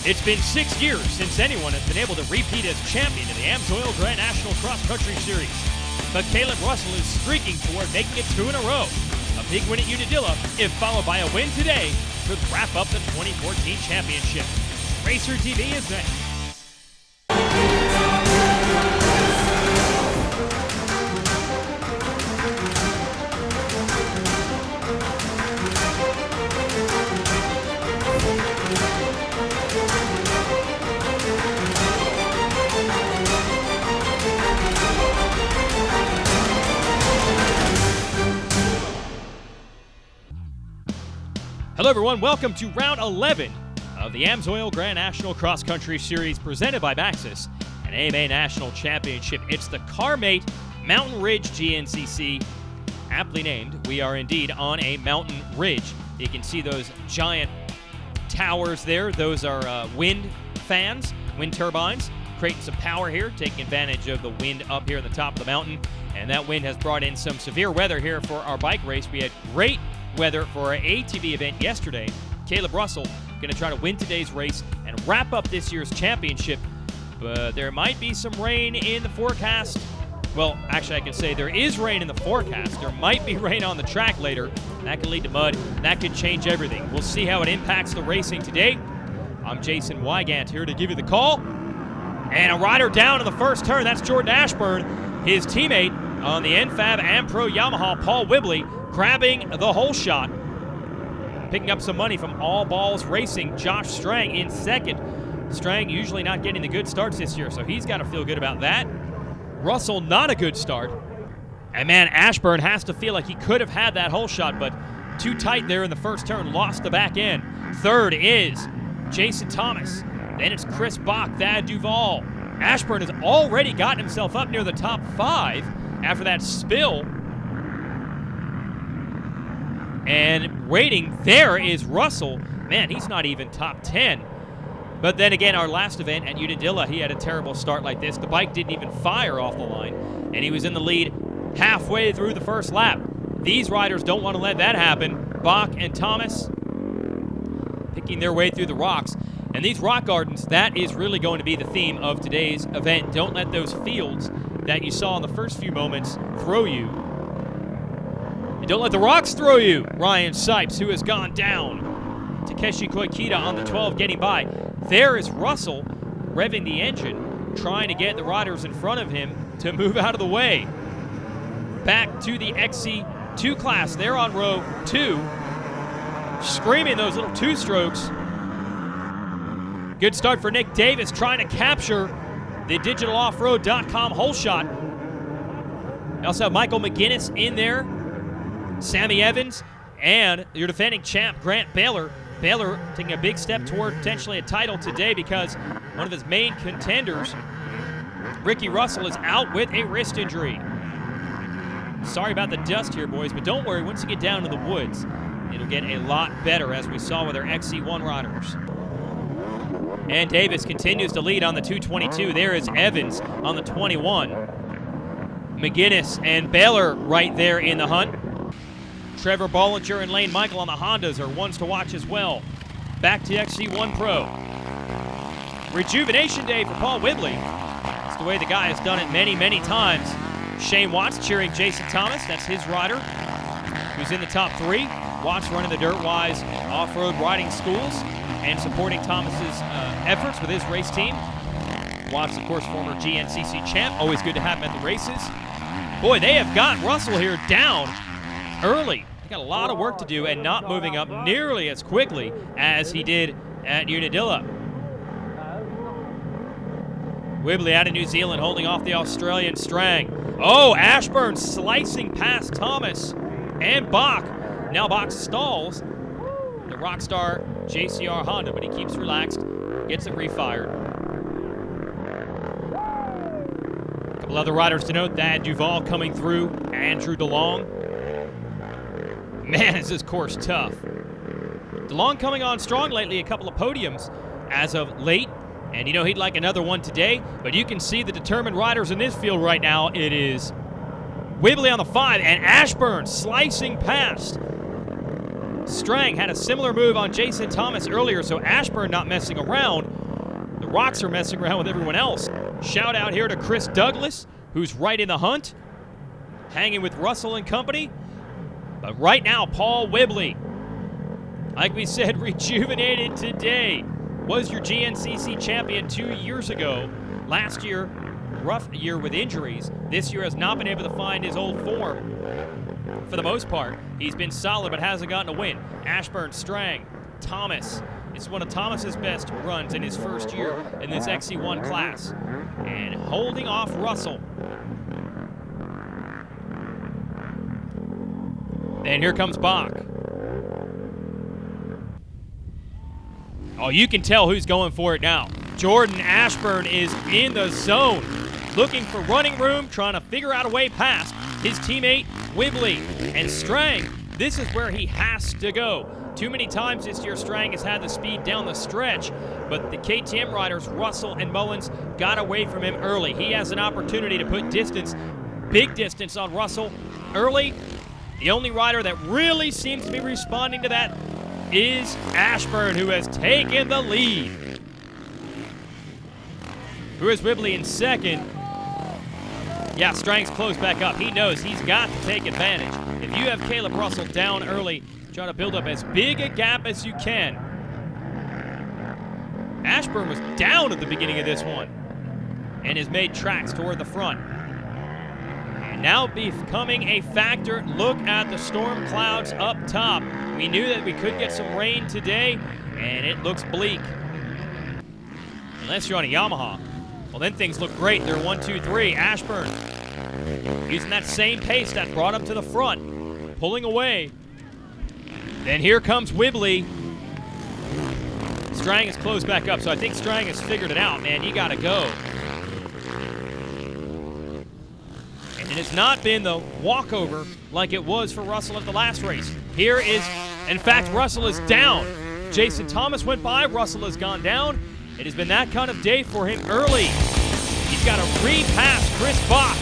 It's been 6 years since anyone has been able to repeat as champion in the AMSOIL Grand National Cross Country Series. But Kailub is streaking toward making it 2 in a row. A big win at Unadilla, if followed by a win today, could wrap up the 2014 championship. Racer TV is next. Hello everyone, welcome to round 11 of the AMSOIL Grand National Cross Country Series presented by Maxxis, an AMA National Championship. It's the Car-Mate Mountain Ridge GNCC, aptly named. We are indeed on a mountain ridge. You can see those giant towers there. Those are wind fans, wind turbines, creating some power here, taking advantage of the wind up here at the top of the mountain. And that wind has brought in some severe weather here for our bike race. We had great weather for our ATV event yesterday. Kailub going to try to win today's race and wrap up this year's championship. But there might be some rain in the forecast. Well, actually, I can say there is rain in the forecast. There might be rain on the track later. That could lead to mud. That could change everything. We'll see how it impacts the racing today. I'm Jason Wygant here to give you the call. And a rider down in the first turn. That's Jordan Ashburn. His teammate on the NFAB and Pro Yamaha, Paul Whibley, grabbing the hole shot. Picking up some money from All Balls Racing, Josh Strang in second. Strang usually not getting the good starts this year, so he's got to feel good about that. Russell, not a good start. And man, Ashburn has to feel like he could have had that hole shot, but too tight there in the first turn, lost the back end. Third is Jason Thomas. Then it's Chris Bach, Thad Duvall. Ashburn has already gotten himself up near the top 5 after that spill. And waiting there is Russell. Man, he's not even top 10. But then again, our last event at Unadilla, he had a terrible start like this. The bike didn't even fire off the line, and he was in the lead halfway through the first lap. These riders don't want to let that happen. Bach and Thomas picking their way through the rocks. And these rock gardens, that is really going to be the theme of today's event. Don't let those fields that you saw in the first few moments throw you. And don't let the rocks throw you. Ryan Sipes, who has gone down. Takeshi Koikita on the 12 getting by. There is Russell revving the engine, trying to get the riders in front of him to move out of the way. Back to the XC2 class. They're on row 2, screaming those little 2-strokes. Good start for Nick Davis, trying to capture the digitaloffroad.com hole shot. We also have Michael McGinnis in there, Sammy Evans, and your defending champ, Grant Baylor. Baylor taking a big step toward potentially a title today because one of his main contenders, Ricky Russell, is out with a wrist injury. Sorry about the dust here, boys, but don't worry. Once you get down to the woods, it'll get a lot better, as we saw with our XC1 riders. And Davis continues to lead on the 222. There is Evans on the 21. McGinnis and Baylor right there in the hunt. Trevor Bollinger and Lane Michael on the Hondas are ones to watch as well. Back to XC1 Pro. Rejuvenation day for Paul Whibley. That's the way the guy has done it many, many times. Shane Watts cheering Jason Thomas. That's his rider, who's in the top 3. Watts running the Dirtwise off-road riding schools and supporting Thomas's efforts with his race team. Watts, of course, former GNCC champ. Always good to have him at the races. Boy, they have got Russell here down early. He got a lot of work to do and not moving up nearly as quickly as he did at Unadilla. Whibley out of New Zealand holding off the Australian Strang. Oh, Ashburn slicing past Thomas and Bach. Now Bach stalls the Rockstar JCR Honda, but he keeps relaxed, gets it refired. A couple other riders to note, Thad Duvall coming through, Andrew DeLong. Man, is this course tough. DeLong coming on strong lately, a couple of podiums as of late. And you know he'd like another one today, but you can see the determined riders in this field right now. It is Whibley on the 5 and Ashburn slicing past. Strang had a similar move on Jason Thomas earlier, so Ashburn not messing around. The Rocks are messing around with everyone else. Shout out here to Chris Douglas, who's right in the hunt, hanging with Russell and company. But right now, Paul Whibley, like we said, rejuvenated today. Was your GNCC champion 2 years ago. Last year, rough year with injuries. This year has not been able to find his old form. For the most part, he's been solid but hasn't gotten a win. Ashburn, Strang, Thomas. It's one of Thomas's best runs in his first year in this XC1 class. And holding off Russell. And here comes Bach. Oh, you can tell who's going for it now. Jordan Ashburn is in the zone, looking for running room, trying to figure out a way past his teammate Whibley. And Strang, this is where he has to go. Too many times this year Strang has had the speed down the stretch, but the KTM riders, Russell and Mullins, got away from him early. He has an opportunity to put distance, big distance on Russell early. The only rider that really seems to be responding to that is Ashburn, who has taken the lead. Here's Whibley in second. Yeah, Strang's closed back up. He knows he's got to take advantage. If you have Kailub Russell down early, try to build up as big a gap as you can. Ashburn was down at the beginning of this one and has made tracks toward the front. And now becoming a factor. Look at the storm clouds up top. We knew that we could get some rain today, and it looks bleak. Unless you're on a Yamaha. Well, then things look great. They're 1, 2, 3. Ashburn using that same pace that brought him to the front, pulling away. Then here comes Whibley. Strang is closed back up, so I think Strang has figured it out, man. You got to go. And it's not been the walkover like it was for Russell at the last race. Here is, in fact, Russell is down. Jason Thomas went by. Russell has gone down. It has been that kind of day for him early. He's got to repass Chris Bach.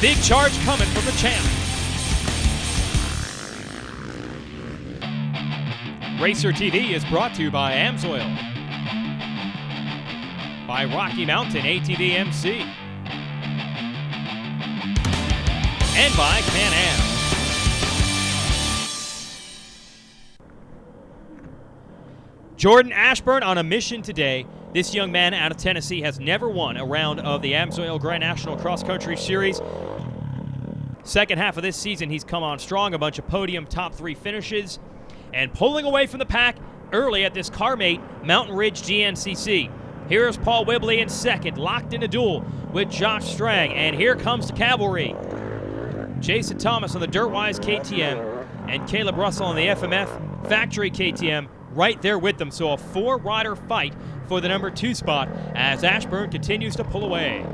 Big charge coming from the champ. Racer TV is brought to you by AMSOIL, by Rocky Mountain ATV MC, and by Can-Am. Jordan Ashburn on a mission today. This young man out of Tennessee has never won a round of the AMSOIL Grand National Cross Country Series. Second half of this season, he's come on strong, a bunch of podium top 3 finishes, and pulling away from the pack early at this Car-Mate Mountain Ridge GNCC. Here's Paul Whibley in second, locked in a duel with Josh Strang, and here comes the cavalry. Jason Thomas on the Dirtwise KTM, and Kailub Russell on the FMF Factory KTM right there with them. So a 4-rider fight for the number 2 spot as Ashburn continues to pull away.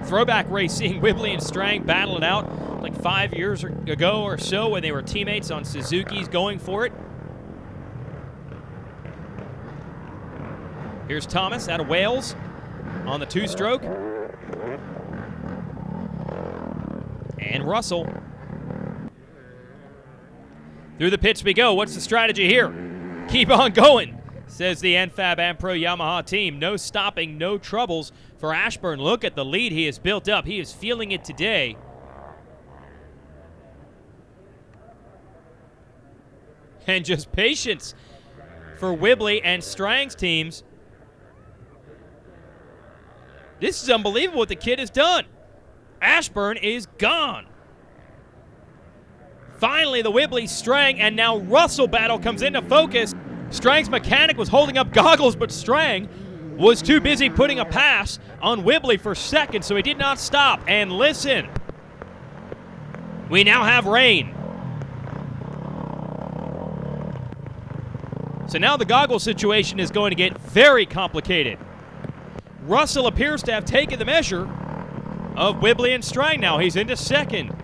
Throwback race, seeing Whibley and Strang battle it out like 5 years ago or so when they were teammates on Suzuki's going for it. Here's Thomas out of Wales on the 2-stroke. And Russell. Through the pits we go. What's the strategy here? Keep on going, says the NFAB Ampro Yamaha team. No stopping, no troubles for Ashburn. Look at the lead he has built up. He is feeling it today. And just patience for Whibley and Strang's teams. This is unbelievable what the kid has done. Ashburn is gone. Finally, the Whibley, Strang, and now Russell battle comes into focus. Strang's mechanic was holding up goggles, but Strang was too busy putting a pass on Whibley for second, so he did not stop. And listen, we now have rain. So now the goggle situation is going to get very complicated. Russell appears to have taken the measure of Whibley and Strang now. He's into second.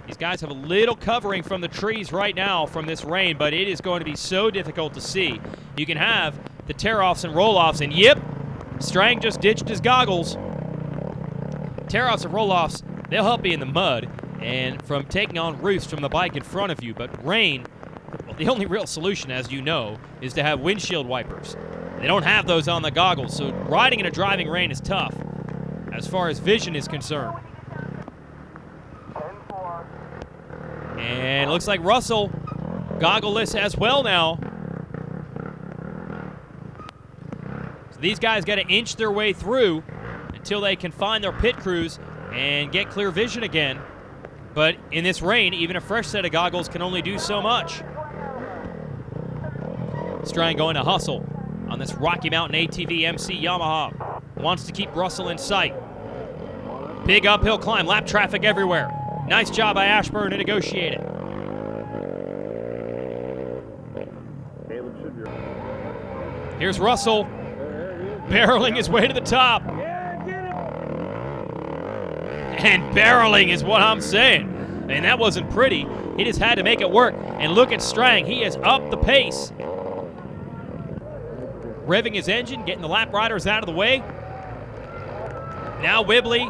These guys have a little covering from the trees right now from this rain, but it is going to be so difficult to see. You can have the tear-offs and roll-offs, and yep, Strang just ditched his goggles. Tear-offs and roll-offs, they'll help you in the mud and from taking on roofs from the bike in front of you. But rain, well, the only real solution, as you know, is to have windshield wipers. They don't have those on the goggles, so riding in a driving rain is tough as far as vision is concerned. And it looks like Russell goggleless as well now. So these guys got to inch their way through until they can find their pit crews and get clear vision again. But in this rain, even a fresh set of goggles can only do so much. Strang going to hustle on this Rocky Mountain ATV MC Yamaha. Wants to keep Russell in sight. Big uphill climb, lap traffic everywhere. Nice job by Ashburn to negotiate it. Here's Russell barreling his way to the top. And barreling is what I'm saying. And that wasn't pretty. He just had to make it work. And look at Strang. He is up the pace. Revving his engine, getting the lap riders out of the way. Now Whibley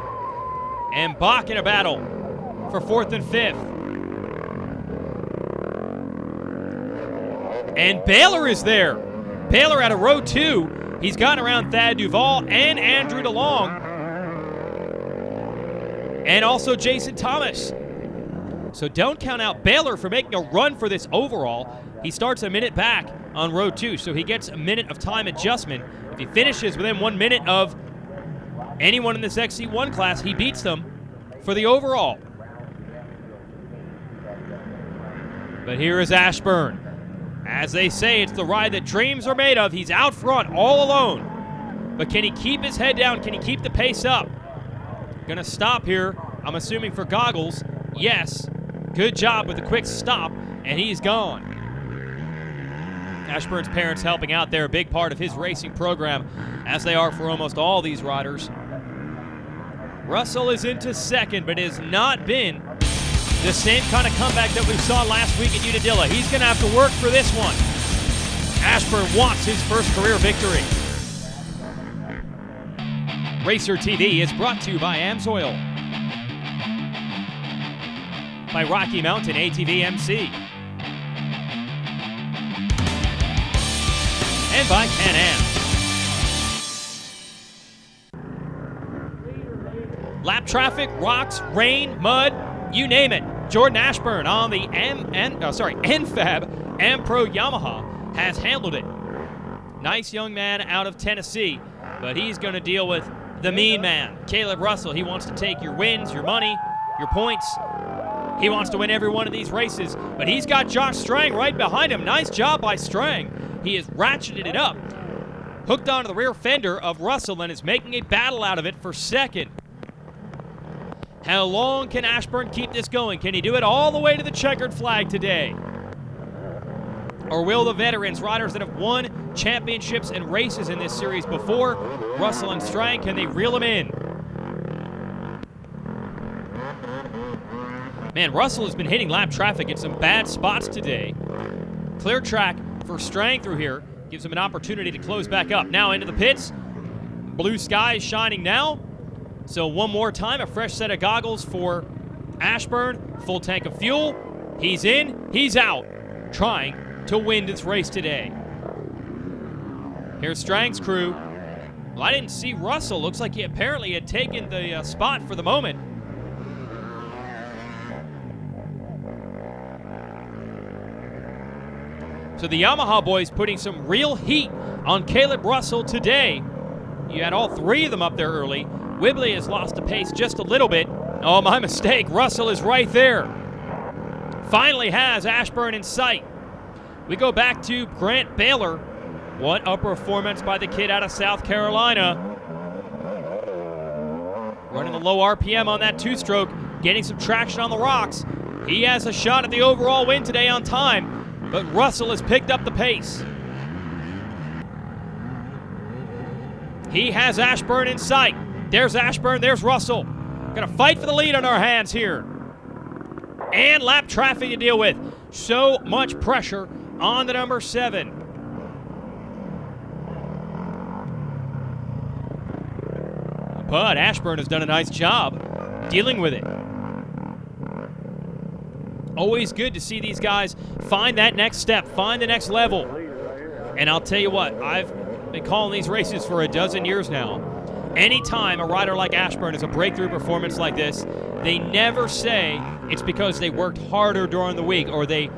and Bach in a battle for 4th and 5th. And Baylor is there. Baylor out of row 2. He's gotten around Thad Duvall and Andrew DeLong. And also Jason Thomas. So don't count out Baylor for making a run for this overall. He starts a minute back on row 2, so he gets a minute of time adjustment. If he finishes within 1 minute of anyone in this XC1 class, he beats them for the overall. But here is Ashburn. As they say, it's the ride that dreams are made of. He's out front all alone. But can he keep his head down? Can he keep the pace up? Gonna stop here, I'm assuming for goggles. Yes. Good job with the quick stop, and he's gone. Ashburn's parents helping out there, a big part of his racing program, as they are for almost all these riders. Russell is into second, but it has not been the same kind of comeback that we saw last week at Unadilla. He's going to have to work for this one. Ashburn wants his first career victory. Racer TV is brought to you by AMSOIL, by Rocky Mountain ATV MC, and by Can-Am. Lap traffic, rocks, rain, mud, you name it. Jordan Ashburn on the NFAB Am-Pro Yamaha has handled it. Nice young man out of Tennessee, but he's going to deal with the mean man, Kailub Russell. He wants to take your wins, your money, your points. He wants to win every one of these races, but he's got Josh Strang right behind him. Nice job by Strang. He has ratcheted it up, hooked onto the rear fender of Russell, and is making a battle out of it for second. How long can Ashburn keep this going? Can he do it all the way to the checkered flag today? Or will the veterans, riders that have won championships and races in this series before, Russell and Strang, can they reel him in? Man, Russell has been hitting lap traffic in some bad spots today. Clear track for Strang through here. Gives him an opportunity to close back up. Now into the pits. Blue sky is shining now. So one more time, a fresh set of goggles for Ashburn. Full tank of fuel. He's in, he's out. Trying to win this race today. Here's Strang's crew. Well, I didn't see Russell. Looks like he apparently had taken the spot for the moment. So the Yamaha boys putting some real heat on Kailub Russell today. You had all three of them up there early. Whibley has lost the pace just a little bit. Oh, my mistake. Russell is right there. Finally has Ashburn in sight. We go back to Grant Baylor. What a performance by the kid out of South Carolina. Running the low RPM on that two-stroke, getting some traction on the rocks. He has a shot at the overall win today on time, but Russell has picked up the pace. He has Ashburn in sight. There's Ashburn, there's Russell. Gonna fight for the lead on our hands here. And lap traffic to deal with. So much pressure on the number 7. but Ashburn has done a nice job dealing with it. Always good to see these guys find that next step, find the next level. And I'll tell you what, I've been calling these races for a dozen years now. Anytime a rider like Ashburn has a breakthrough performance like this, they never say it's because they worked harder during the week or they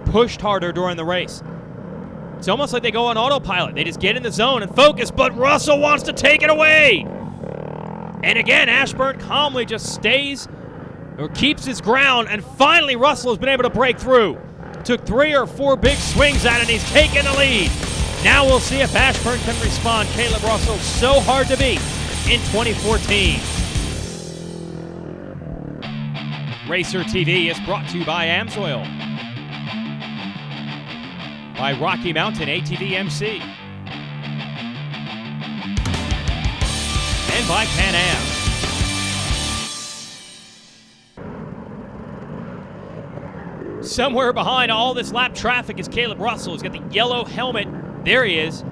pushed harder during the race. It's almost like they go on autopilot. They just get in the zone and focus, but Russell wants to take it away. And again, Ashburn calmly just stays or keeps his ground, and finally Russell has been able to break through. Took 3 or 4 big swings at it, and he's taken the lead. Now we'll see if Ashburn can respond. Kailub Russell, so hard to beat in 2014. Racer TV is brought to you by AMSOIL, by Rocky Mountain ATV MC, and by Pan Am. Somewhere behind all this lap traffic is Kailub Russell. He's got the yellow helmet. There he is.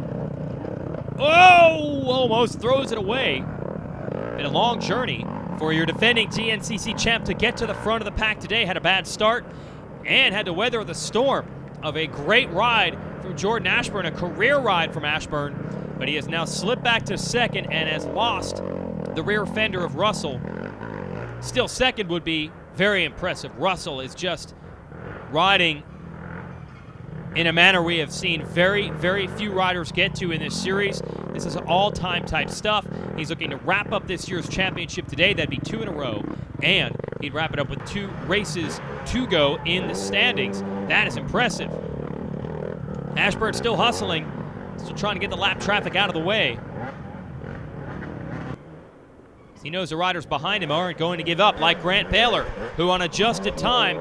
Oh, almost throws it away. Been a long journey for your defending GNCC champ to get to the front of the pack today. Had a bad start and had to weather the storm of a great ride from Jordan Ashburn, a career ride from Ashburn. But he has now slipped back to second and has lost the rear fender of Russell. Still, second would be very impressive. Russell is just riding in a manner we have seen very, very few riders get to in this series. This is all-time type stuff. He's looking to wrap up this year's championship today. That'd be 2 in a row, and he'd wrap it up with 2 races to go in the standings. That is impressive. Ashburn still hustling, still trying to get the lap traffic out of the way. He knows the riders behind him aren't going to give up, like Grant Baylor, who on adjusted time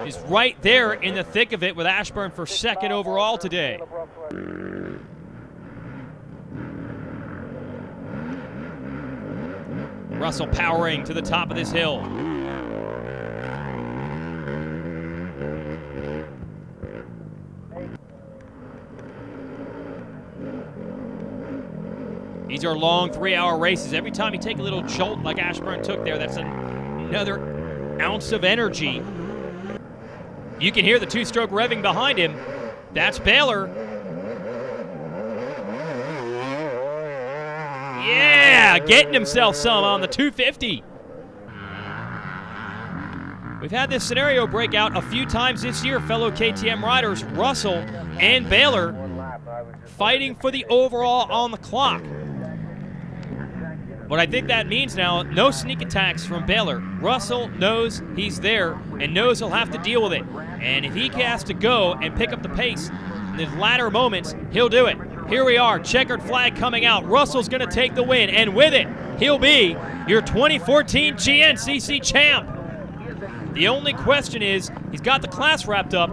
is right there in the thick of it with Ashburn for second overall today. Russell powering to the top of this hill. These are long 3-hour races. Every time you take a little jolt like Ashburn took there, that's another ounce of energy. You can hear the 2-stroke revving behind him. That's Baylor. Yeah, getting himself some on the 250. We've had this scenario break out a few times this year, fellow KTM riders, Russell and Baylor, fighting for the overall on the clock. What I think that means now, no sneak attacks from Baylor. Russell knows he's there and knows he'll have to deal with it. And if he has to go and pick up the pace in the latter moments, he'll do it. Here we are, checkered flag coming out. Russell's going to take the win, and with it, he'll be your 2014 GNCC champ. The only question is, he's got the class wrapped up.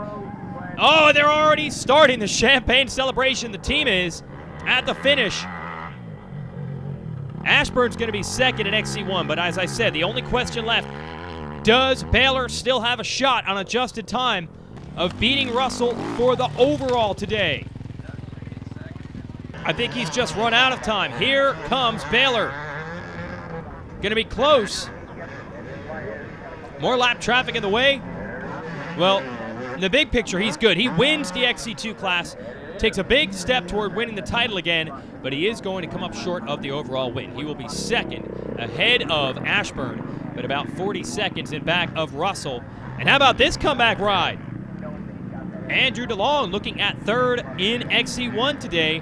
Oh, they're already starting the champagne celebration. The team is at the finish. Ashburn's going to be second in XC1, but as I said, the only question left, does Baylor still have a shot on adjusted time of beating Russell for the overall today? I think he's just run out of time. Here comes Baylor. Going to be close. More lap traffic in the way. Well, in the big picture, he's good. He wins the XC2 class, takes a big step toward winning the title again, but he is going to come up short of the overall win. He will be second ahead of Ashburn, but about 40 seconds in back of Russell. And how about this comeback ride? Andrew DeLong looking at third in XC1 today.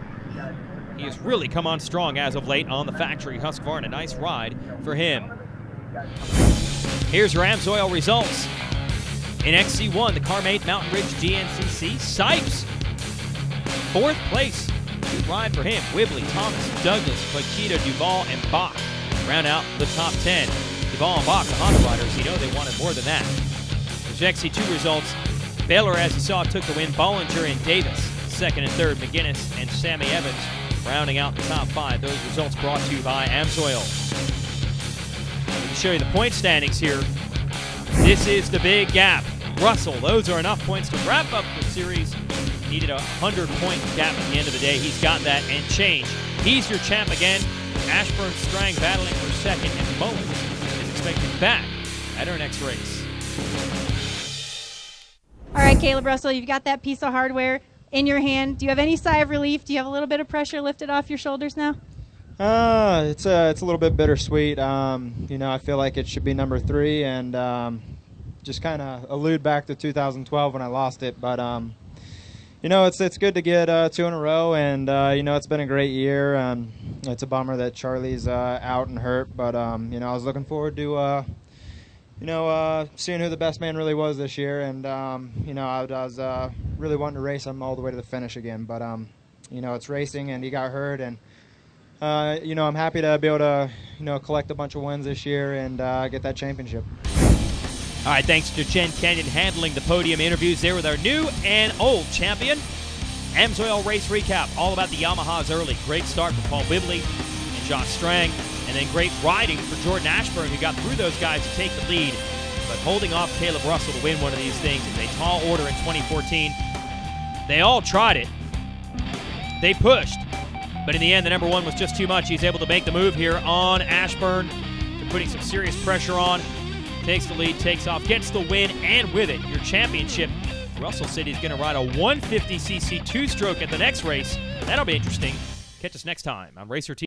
He has really come on strong as of late on the factory Husqvarna. A nice ride for him. Here's your AMSOIL results. In XC1, the Car-Mate Mountain Ridge GNCC, Sipes, 4th place. Good ride for him. Whibley, Thomas, Douglas, Paquita, Duval, and Bach round out the top 10. Duval and Bach, the Honda riders, you know they wanted more than that. There's XC2 results. Baylor, as you saw, took the win. Bollinger and Davis, second and third. McGinnis and Sammy Evans rounding out the top 5. Those results brought to you by AMSOIL. Let me show you the point standings here. This is the big gap. Russell, those are enough points to wrap up the series. Needed a 100-point gap at the end of the day. He's got that and change. He's your champ again. Ashburn Strang battling for second, and Mullins is expected back at our next race. All right, Kailub Russell, you've got that piece of hardware in your hand. Do you have any sigh of relief? Do you have a little bit of pressure lifted off your shoulders now? It's a little bit bittersweet. I feel like it should be number 3, and just kind of allude back to 2012 when I lost it. But it's good to get 2 in a row, and it's been a great year. It's a bummer that Charlie's out and hurt, but I was looking forward to seeing who the best man really was this year, and I was really wanting to race him all the way to the finish again. But it's racing, and he got hurt, and I'm happy to be able to collect a bunch of wins this year and get that championship. All right, thanks to Jen Kenyon handling the podium interviews there with our new and old champion. AMSOIL race recap, all about the Yamahas early. Great start for Paul Whibley and Josh Strang, and then great riding for Jordan Ashburn, who got through those guys to take the lead. But holding off Kailub Russell to win one of these things is a tall order in 2014. They all tried it. They pushed. But in the end, the number 1 was just too much. He's able to make the move here on Ashburn. They're putting some serious pressure on. Takes the lead, takes off, gets the win, and with it, your championship. Russell said he's going to ride a 150cc 2-stroke at the next race. That'll be interesting. Catch us next time on Racer TV.